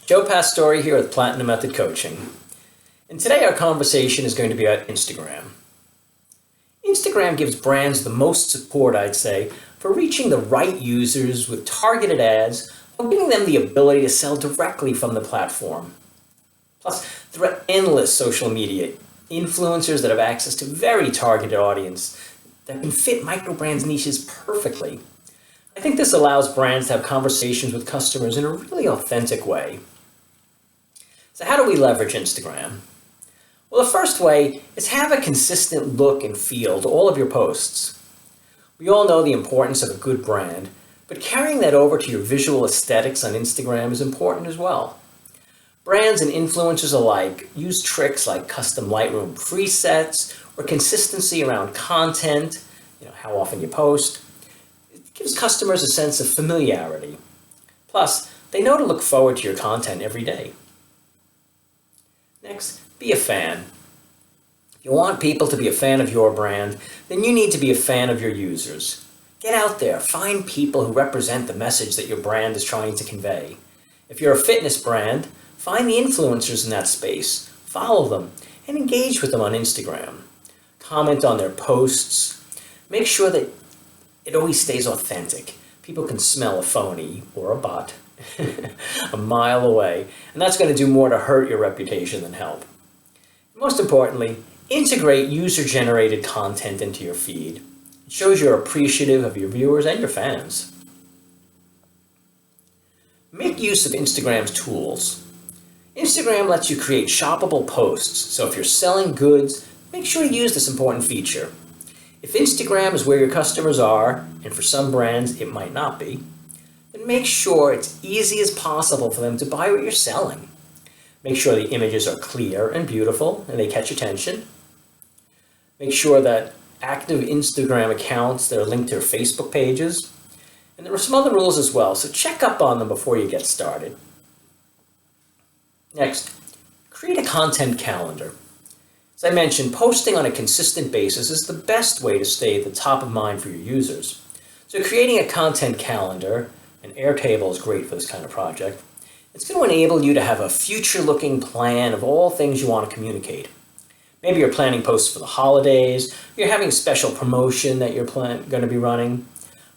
Joe Pastore here with Platinum Method Coaching. And today our conversation is going to be about Instagram. Instagram gives brands the most support, I'd say, for reaching the right users with targeted ads while giving them the ability to sell directly from the platform. Plus, there are endless social media influencers that have access to very targeted audience that can fit microbrands' niches perfectly. I think this allows brands to have conversations with customers in a really authentic way. So how do we leverage Instagram? Well, the first way is have a consistent look and feel to all of your posts. We all know the importance of a good brand, but carrying that over to your visual aesthetics on Instagram is important as well. Brands and influencers alike use tricks like custom Lightroom presets or consistency around content, how often you post. It gives customers a sense of familiarity. Plus, they know to look forward to your content every day. Next, be a fan. If you want people to be a fan of your brand, then you need to be a fan of your users. Get out there, find people who represent the message that your brand is trying to convey. If you're a fitness brand, find the influencers in that space, follow them, and engage with them on Instagram. Comment on their posts. Make sure that it always stays authentic. People can smell a phony or a bot a mile away, and that's going to do more to hurt your reputation than help. Most importantly, integrate user-generated content into your feed. It shows you're appreciative of your viewers and your fans. Make use of Instagram's tools. Instagram lets you create shoppable posts, so if you're selling goods, make sure to use this important feature. If Instagram is where your customers are, and for some brands it might not be, then make sure it's easy as possible for them to buy what you're selling. Make sure the images are clear and beautiful and they catch attention. Make sure that active Instagram accounts that are linked to their Facebook pages. And there are some other rules as well, so check up on them before you get started. Next, create a content calendar. As I mentioned, posting on a consistent basis is the best way to stay at the top of mind for your users. So creating a content calendar, and Airtable is great for this kind of project, it's going to enable you to have a future-looking plan of all things you want to communicate. Maybe you're planning posts for the holidays, you're having a special promotion that you're going to be running.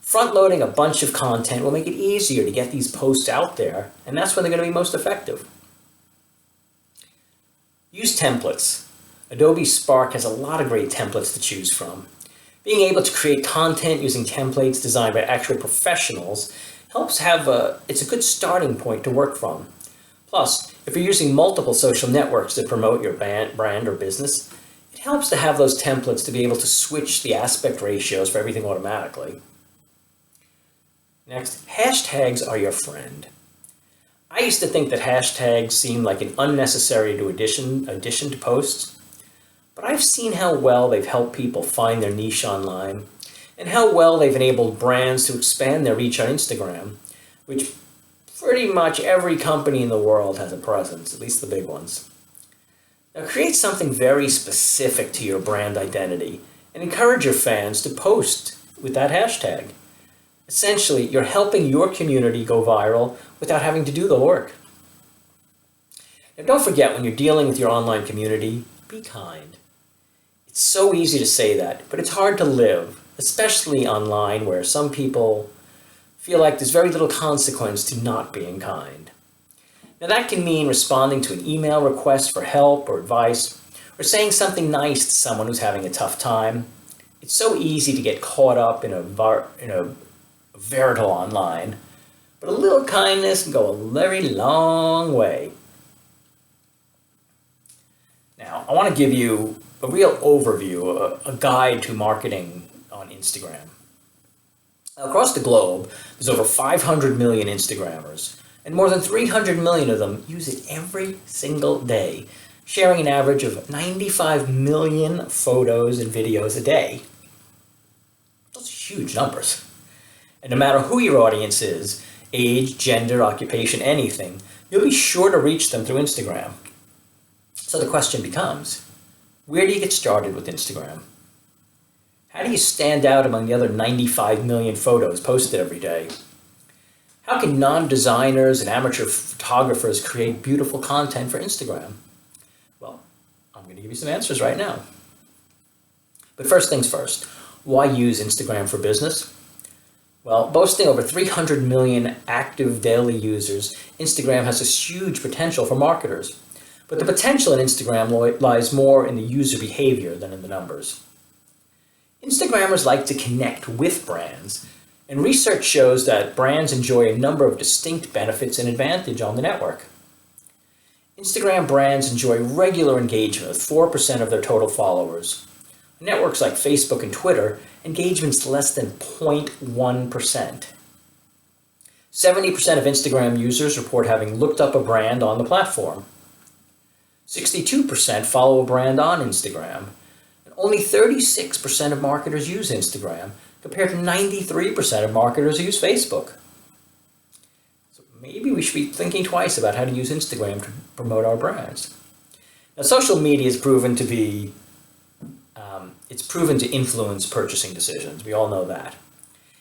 Front-loading a bunch of content will make it easier to get these posts out there, and that's when they're going to be most effective. Use templates. Adobe Spark has a lot of great templates to choose from. Being able to create content using templates designed by actual professionals helps it's a good starting point to work from. Plus, if you're using multiple social networks to promote your brand or business, it helps to have those templates to be able to switch the aspect ratios for everything automatically. Next, hashtags are your friend. I used to think that hashtags seemed like an unnecessary addition to posts, but I've seen how well they've helped people find their niche online and how well they've enabled brands to expand their reach on Instagram, which pretty much every company in the world has a presence, at least the big ones. Now create something very specific to your brand identity and encourage your fans to post with that hashtag. Essentially, you're helping your community go viral without having to do the work. Now don't forget, when you're dealing with your online community, be kind. It's so easy to say that, but it's hard to live, especially online where some people feel like there's very little consequence to not being kind. Now that can mean responding to an email request for help or advice, or saying something nice to someone who's having a tough time. It's so easy to get caught up in a veritable online, but a little kindness can go a very long way. Now, I want to give you a real overview, a guide to marketing on Instagram. Now, across the globe, there's over 500 million Instagrammers, and more than 300 million of them use it every single day, sharing an average of 95 million photos and videos a day. Those are huge numbers. And no matter who your audience is, age, gender, occupation, anything, you'll be sure to reach them through Instagram. So the question becomes, where do you get started with Instagram? How do you stand out among the other 95 million photos posted every day? How can non-designers and amateur photographers create beautiful content for Instagram? Well, I'm going to give you some answers right now. But first things first, why use Instagram for business? Well, boasting over 300 million active daily users, Instagram has this huge potential for marketers. But the potential in Instagram lies more in the user behavior than in the numbers. Instagrammers like to connect with brands, and research shows that brands enjoy a number of distinct benefits and advantage on the network. Instagram brands enjoy regular engagement with 4% of their total followers. Networks like Facebook and Twitter, engagement's less than 0.1%. 70% of Instagram users report having looked up a brand on the platform. 62% follow a brand on Instagram. And only 36% of marketers use Instagram, compared to 93% of marketers who use Facebook. So maybe we should be thinking twice about how to use Instagram to promote our brands. Now, social media is proven to be influence purchasing decisions. We all know that.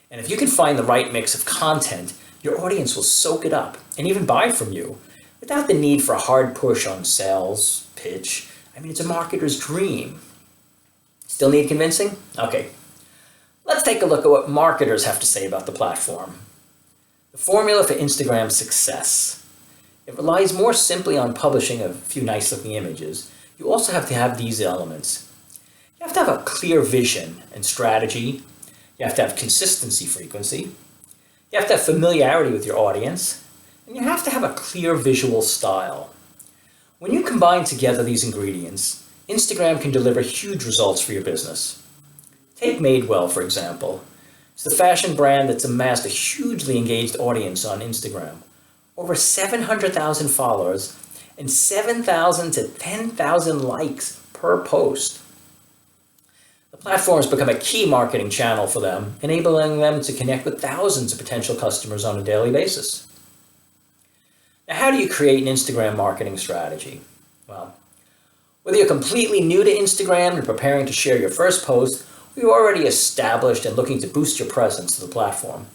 And if you can find the right mix of content, your audience will soak it up and even buy from you without the need for a hard push on sales, pitch. I mean, it's a marketer's dream. Still need convincing? Okay. Let's take a look at what marketers have to say about the platform. The formula for Instagram's success. It relies more simply on publishing a few nice-looking images. You also have to have these elements. You have to have a clear vision and strategy. You have to have consistency, frequency. You have to have familiarity with your audience. And you have to have a clear visual style. When you combine together these ingredients, Instagram can deliver huge results for your business. Take Madewell, for example. It's the fashion brand that's amassed a hugely engaged audience on Instagram. Over 700,000 followers and 7,000 to 10,000 likes per post. The platform has become a key marketing channel for them, enabling them to connect with thousands of potential customers on a daily basis. Now, how do you create an Instagram marketing strategy? Well, whether you're completely new to Instagram and preparing to share your first post, or you're already established and looking to boost your presence to the platform,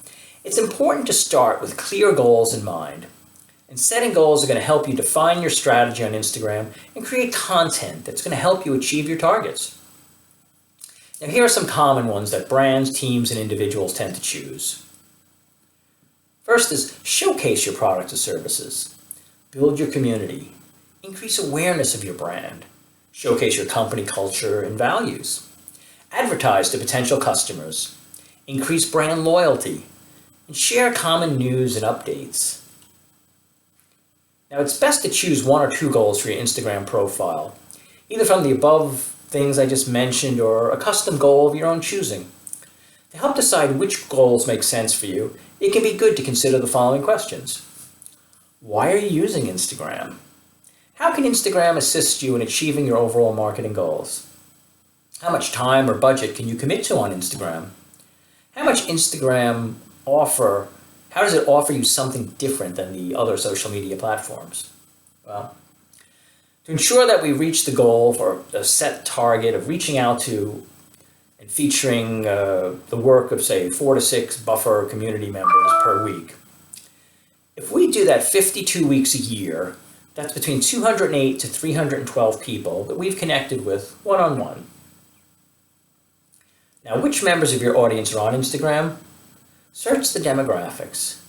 it's important to start with clear goals in mind. And setting goals are going to help you define your strategy on Instagram and create content that's going to help you achieve your targets. Now, here are some common ones that brands, teams, and individuals tend to choose. First is showcase your products or services. Build your community. Increase awareness of your brand. Showcase your company culture and values. Advertise to potential customers. Increase brand loyalty. And share common news and updates. Now, it's best to choose one or two goals for your Instagram profile, either from the above things I just mentioned or a custom goal of your own choosing. To help decide which goals make sense for you, it can be good to consider the following questions. Why are you using Instagram? How can Instagram assist you in achieving your overall marketing goals? How much time or budget can you commit to on Instagram? How does it offer you something different than the other social media platforms? Well, to ensure that we reach the goal for a set target of reaching out to and featuring the work of, say, 4 to 6 buffer community members per week. If we do that 52 weeks a year, that's between 208 to 312 people that we've connected with one-on-one. Now, which members of your audience are on Instagram? Search the demographics.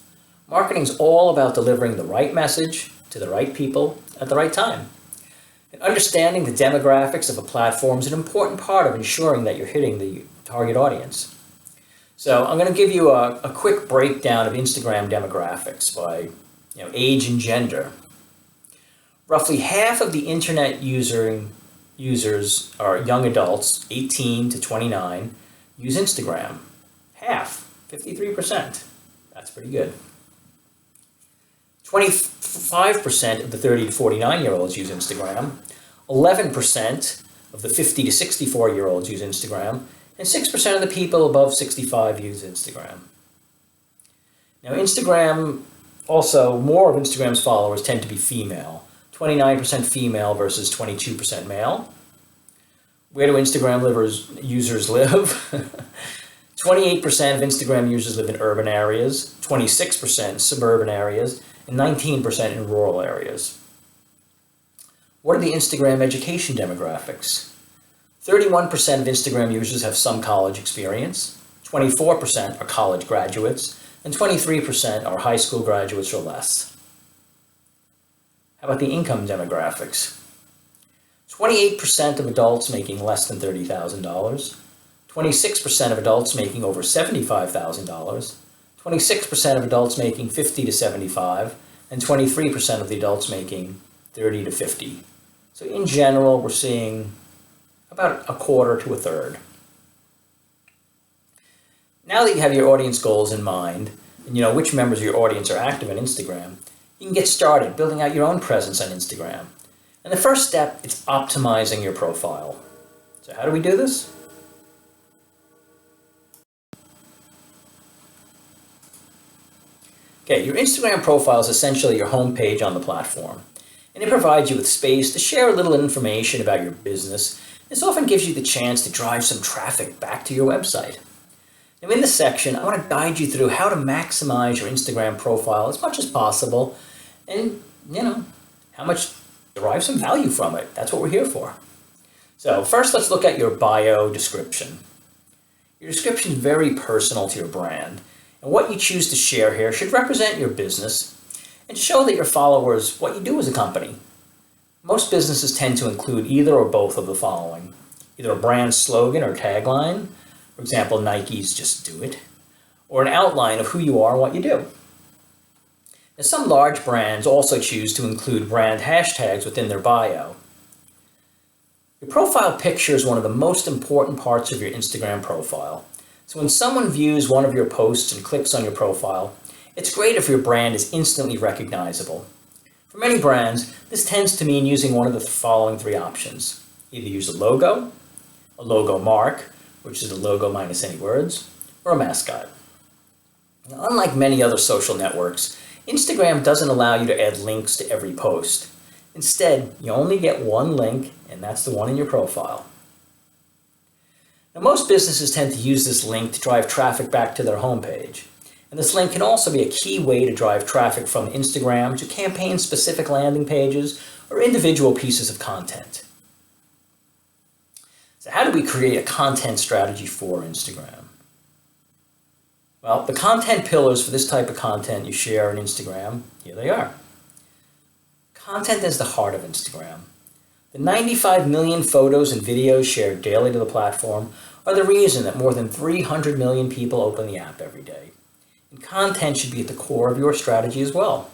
Marketing's all about delivering the right message to the right people at the right time. And understanding the demographics of a platform is an important part of ensuring that you're hitting the target audience. So I'm going to give you a quick breakdown of Instagram demographics by age and gender. Roughly half of the internet users are young adults, 18 to 29, use Instagram. Half, 53%. That's pretty good. 25% of the 30 to 49-year-olds use Instagram. 11% of the 50 to 64-year-olds use Instagram. And 6% of the people above 65 use Instagram. Now, more of Instagram's followers tend to be female. 29% female versus 22% male. Where do Instagram users live? 28% of Instagram users live in urban areas, 26% in suburban areas, and 19% in rural areas. What are the Instagram education demographics? 31% of Instagram users have some college experience, 24% are college graduates, and 23% are high school graduates or less. How about the income demographics? 28% of adults making less than $30,000, 26% of adults making over $75,000, 26% of adults making $50,000 to $75,000, and 23% of the adults making $30,000 to $50,000. So in general, we're seeing about a quarter to a third. Now that you have your audience goals in mind, and you know which members of your audience are active on Instagram, you can get started building out your own presence on Instagram. And the first step is optimizing your profile. So how do we do this? Okay, your Instagram profile is essentially your home page on the platform, and it provides you with space to share a little information about your business. This often gives you the chance to drive some traffic back to your website. Now in this section, I want to guide you through how to maximize your Instagram profile as much as possible and, how much derive some value from it. That's what we're here for. So first, let's look at your bio description. Your description is very personal to your brand, and what you choose to share here should represent your business and show that your followers what you do as a company. Most businesses tend to include either or both of the following: either a brand slogan or tagline, for example, Nike's "Just Do It," or an outline of who you are and what you do. Now, some large brands also choose to include brand hashtags within their bio. Your profile picture is one of the most important parts of your Instagram profile. So when someone views one of your posts and clicks on your profile, it's great if your brand is instantly recognizable. For many brands, this tends to mean using one of the following three options. Either use a logo mark, which is a logo minus any words, or a mascot. Now, unlike many other social networks, Instagram doesn't allow you to add links to every post. Instead, you only get one link, and that's the one in your profile. Now, most businesses tend to use this link to drive traffic back to their homepage. And this link can also be a key way to drive traffic from Instagram to campaign-specific landing pages or individual pieces of content. So how do we create a content strategy for Instagram? Well, the content pillars for this type of content you share on Instagram, here they are. Content is the heart of Instagram. The 95 million photos and videos shared daily to the platform are the reason that more than 300 million people open the app every day. And content should be at the core of your strategy as well.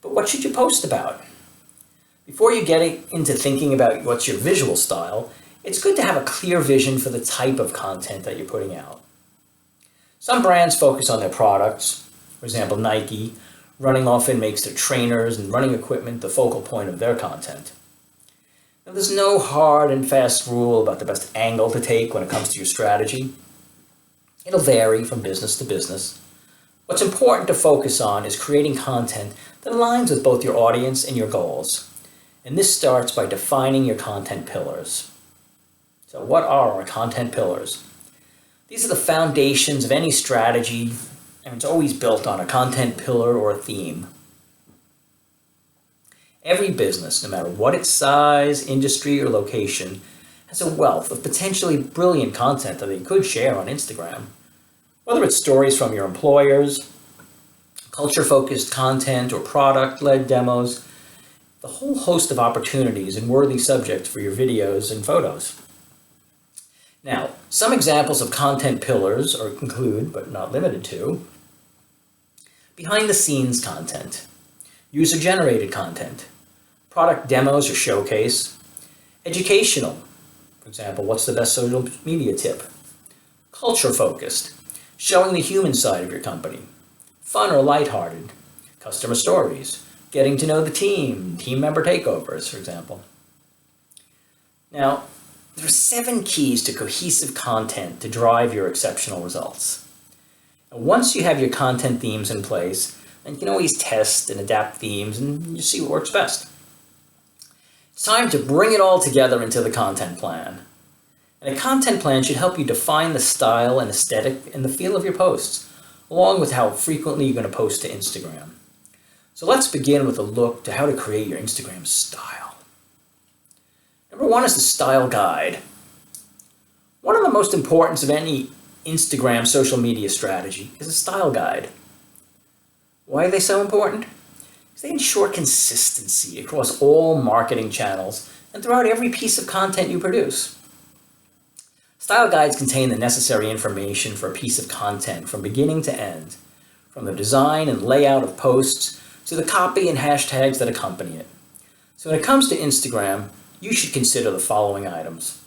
But what should you post about? Before you get into thinking about what's your visual style, it's good to have a clear vision for the type of content that you're putting out. Some brands focus on their products. For example, Nike, running often makes their trainers and running equipment the focal point of their content. Now, there's no hard and fast rule about the best angle to take when it comes to your strategy. It'll vary from business to business. What's important to focus on is creating content that aligns with both your audience and your goals. And this starts by defining your content pillars. So what are our content pillars? These are the foundations of any strategy, and it's always built on a content pillar or a theme. Every business, no matter what its size, industry, or location, has a wealth of potentially brilliant content that they could share on Instagram. Whether it's stories from your employers, culture-focused content, or product-led demos, the whole host of opportunities and worthy subjects for your videos and photos. Now, some examples of content pillars include, but not limited to, behind-the-scenes content, user-generated content, product demos or showcase, educational, for example, what's the best social media tip, culture-focused, showing the human side of your company, fun or lighthearted, customer stories, getting to know the team member takeovers, for example. Now, there are 7 keys to cohesive content to drive your exceptional results. And once you have your content themes in place, then you can always test and adapt themes and you see what works best. It's time to bring it all together into the content plan. And a content plan should help you define the style and aesthetic and the feel of your posts, along with how frequently you're going to post to Instagram. So let's begin with a look to how to create your Instagram style. Number one is the style guide. One of the most importance of any Instagram social media strategy is a style guide. Why are they so important? Because they ensure consistency across all marketing channels and throughout every piece of content you produce. Style guides contain the necessary information for a piece of content from beginning to end, from the design and layout of posts to the copy and hashtags that accompany it. So when it comes to Instagram, you should consider the following items: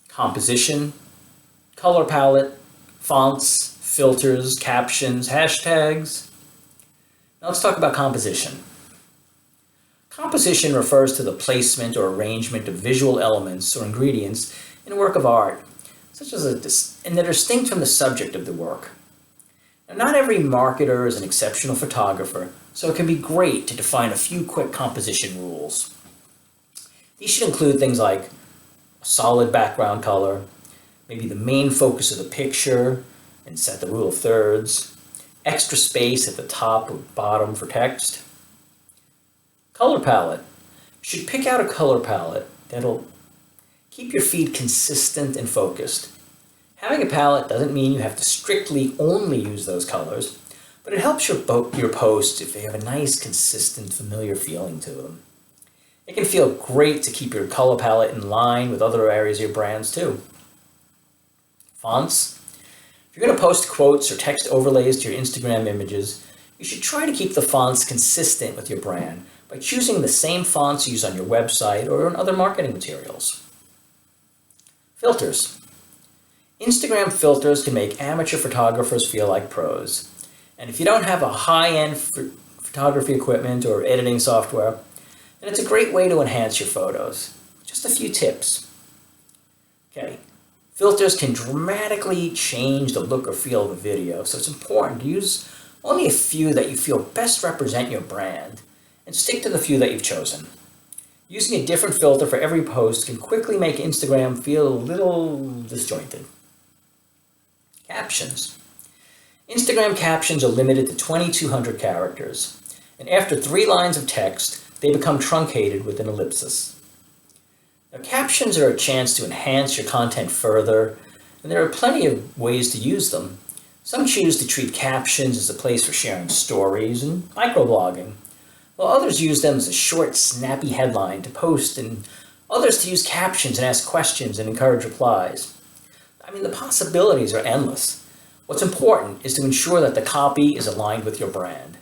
composition, color palette, fonts, filters, captions, hashtags. Now let's talk about composition. Composition refers to the placement or arrangement of visual elements or ingredients in a work of art, such as and that are distinct from the subject of the work. Now, not every marketer is an exceptional photographer, so it can be great to define a few quick composition rules. These should include things like a solid background color, maybe the main focus of the picture, and set the rule of thirds, extra space at the top or bottom for text. Color palette. You should pick out a color palette that'll keep your feed consistent and focused. Having a palette doesn't mean you have to strictly only use those colors, but it helps your posts if they have a nice, consistent, familiar feeling to them. It can feel great to keep your color palette in line with other areas of your brands too. Fonts. If you're going to post quotes or text overlays to your Instagram images, you should try to keep the fonts consistent with your brand by choosing the same fonts used on your website or in other marketing materials. Filters. Instagram filters can make amateur photographers feel like pros. And if you don't have a high-end photography equipment or editing software, then it's a great way to enhance your photos. Just a few tips. Okay. Filters can dramatically change the look or feel of a video, so it's important to use only a few that you feel best represent your brand, and stick to the few that you've chosen. Using a different filter for every post can quickly make Instagram feel a little disjointed. Captions. Instagram captions are limited to 2,200 characters, and after 3 lines of text, they become truncated with an ellipsis. Now, captions are a chance to enhance your content further, and there are plenty of ways to use them. Some choose to treat captions as a place for sharing stories and microblogging, while others use them as a short, snappy headline to post, and others to use captions and ask questions and encourage replies. I mean, the possibilities are endless. What's important is to ensure that the copy is aligned with your brand.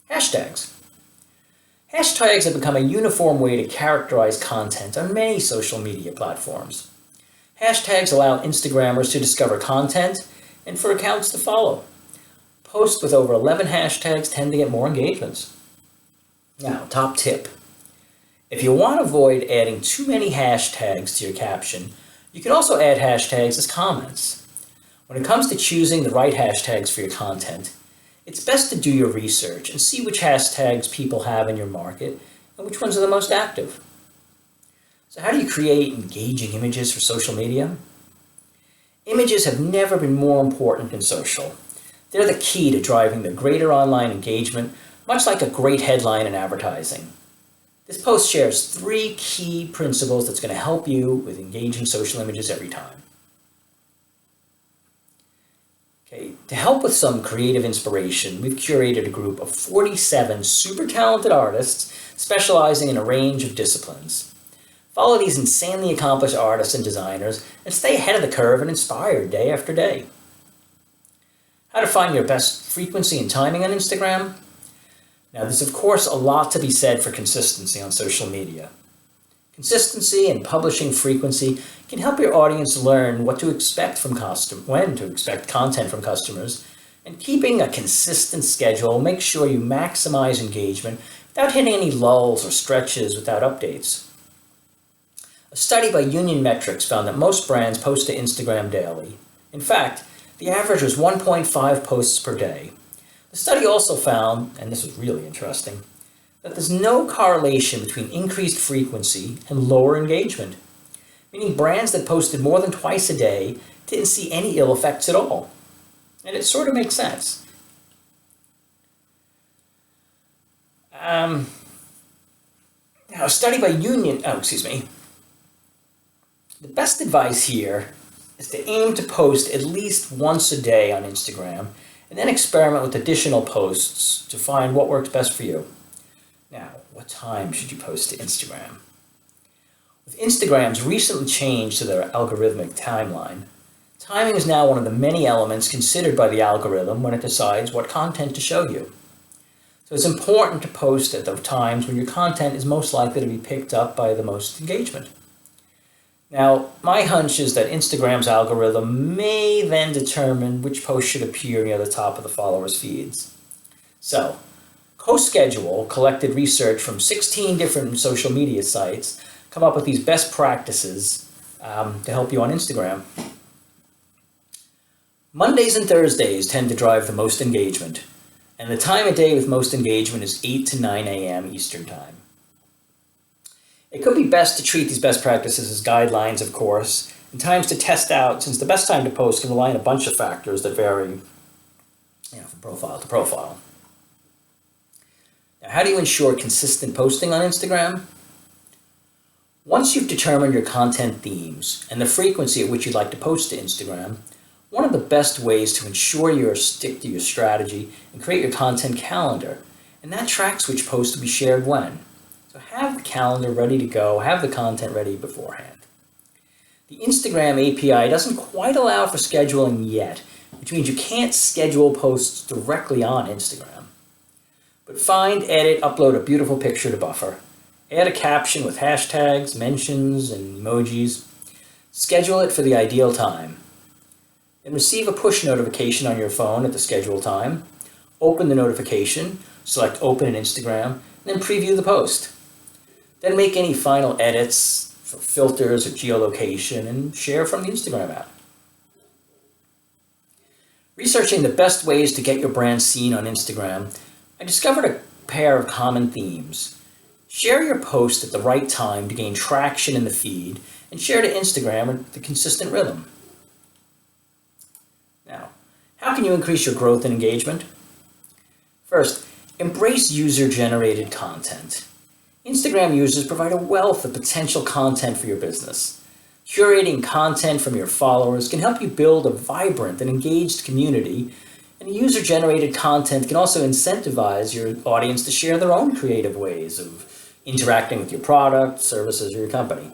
Hashtags. Hashtags have become a uniform way to characterize content on many social media platforms. Hashtags allow Instagrammers to discover content and for accounts to follow. Posts with over 11 hashtags tend to get more engagements. Now, top tip. If you want to avoid adding too many hashtags to your caption, you can also add hashtags as comments. When it comes to choosing the right hashtags for your content, it's best to do your research and see which hashtags people have in your market and which ones are the most active. So how do you create engaging images for social media? Images have never been more important than social. They're the key to driving the greater online engagement, much like a great headline in advertising. This post shares 3 key principles that's going to help you with engaging social images every time. Okay, to help with some creative inspiration, we've curated a group of 47 super talented artists specializing in a range of disciplines. Follow these insanely accomplished artists and designers and stay ahead of the curve and inspired day after day. How to find your best frequency and timing on Instagram? Now, there's of course a lot to be said for consistency on social media. Consistency and publishing frequency can help your audience learn what to expect from when to expect content from customers, and keeping a consistent schedule makes sure you maximize engagement without hitting any lulls or stretches without updates. A study by Union Metrics found that most brands post to Instagram daily. In fact, the average was 1.5 posts per day. The study also found, and this was really interesting, that there's no correlation between increased frequency and lower engagement. meaning brands that posted more than twice a day didn't see any ill effects at all. And it sort of makes sense. Now, a study by the best advice here is to aim to post at least once a day on Instagram and then experiment with additional posts to find what works best for you. Now, what time should you post to Instagram? With Instagram's recent change to their algorithmic timeline, timing is now one of the many elements considered by the algorithm when it decides what content to show you. So it's important to post at the times when your content is most likely to be picked up by the most engagement. Now, my hunch is that Instagram's algorithm may then determine which posts should appear near the top of the followers' feeds. So, CoSchedule collected research from 16 different social media sites, come up with these best practices to help you on Instagram. Mondays and Thursdays tend to drive the most engagement, and the time of day with most engagement is 8 to 9 a.m. Eastern Time. It could be best to treat these best practices as guidelines, of course, and times to test out, since the best time to post can rely on a bunch of factors that vary from profile to profile. Now, how do you ensure consistent posting on Instagram? Once you've determined your content themes and the frequency at which you'd like to post to Instagram, one of the best ways to ensure you stick to your strategy and create your content calendar, and that tracks which posts to be shared when. So have the calendar ready to go, have the content ready beforehand. The Instagram API doesn't quite allow for scheduling yet, which means you can't schedule posts directly on Instagram. But find, edit, upload a beautiful picture to Buffer. Add a caption with hashtags, mentions, and emojis. Schedule it for the ideal time. Then receive a push notification on your phone at the scheduled time. Open the notification, select Open in Instagram, and then preview the post. Then make any final edits for filters or geolocation and share from the Instagram app. Researching the best ways to get your brand seen on Instagram, I discovered a pair of common themes. Share your post at the right time to gain traction in the feed, and share to Instagram with the consistent rhythm. Now, how can you increase your growth and engagement? First, embrace user-generated content. Instagram users provide a wealth of potential content for your business. Curating content from your followers can help you build a vibrant and engaged community, and user-generated content can also incentivize your audience to share their own creative ways of interacting with your product, services, or your company.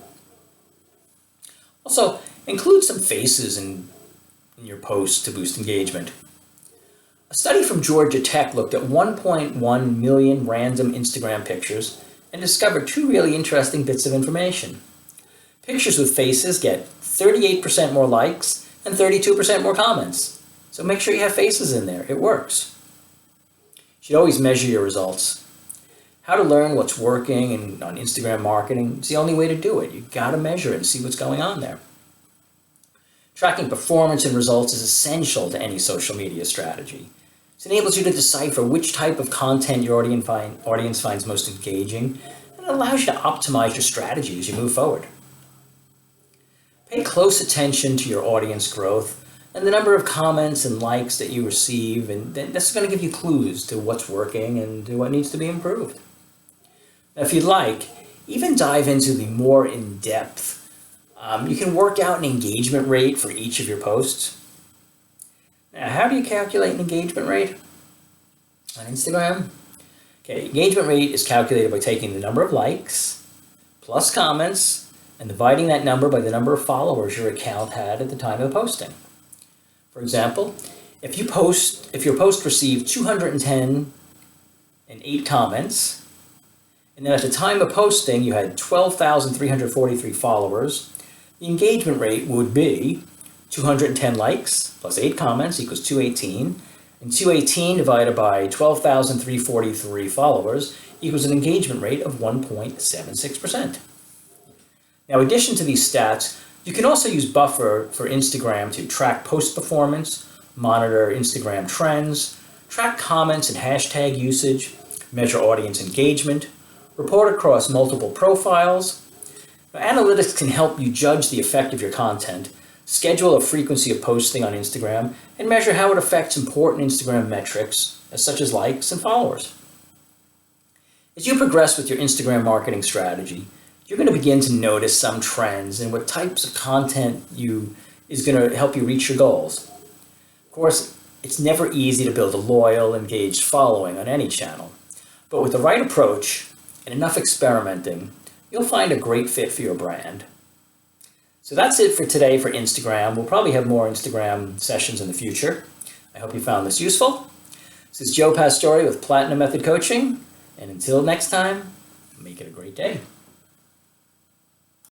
Also, include some faces in your posts to boost engagement. A study from Georgia Tech looked at 1.1 million random Instagram pictures and discovered two really interesting bits of information. Pictures with faces get 38% more likes and 32% more comments. So make sure you have faces in there. It works. You should always measure your results. How to learn what's working on Instagram marketing is the only way to do it. You've got to measure it and see what's going on there. Tracking performance and results is essential to any social media strategy. It enables you to decipher which type of content your audience finds most engaging, and it allows you to optimize your strategy as you move forward. Pay close attention to your audience growth and the number of comments and likes that you receive, and that's going to give you clues to what's working and to what needs to be improved. Now, if you'd like, even dive into the more in-depth. You can work out an engagement rate for each of your posts. Now, how do you calculate an engagement rate on Instagram? Okay, engagement rate is calculated by taking the number of likes plus comments and dividing that number by the number of followers your account had at the time of the posting. For example, if your post received 208 comments, and then at the time of posting you had 12,343 followers, the engagement rate would be 210 likes plus 8 comments equals 218, and 218 divided by 12,343 followers equals an engagement rate of 1.76%. Now, in addition to these stats, you can also use Buffer for Instagram to track post performance, monitor Instagram trends, track comments and hashtag usage, measure audience engagement, report across multiple profiles. Analytics can help you judge the effect of your content, schedule a frequency of posting on Instagram, and measure how it affects important Instagram metrics, such as likes and followers. As you progress with your Instagram marketing strategy, you're going to begin to notice some trends in what types of content is going to help you reach your goals. Of course, it's never easy to build a loyal, engaged following on any channel, but with the right approach and enough experimenting, you'll find a great fit for your brand. So that's it for today for Instagram. We'll probably have more Instagram sessions in the future. I hope you found this useful. This is Joe Pastore with Platinum Method Coaching, and until next time, make it a great day.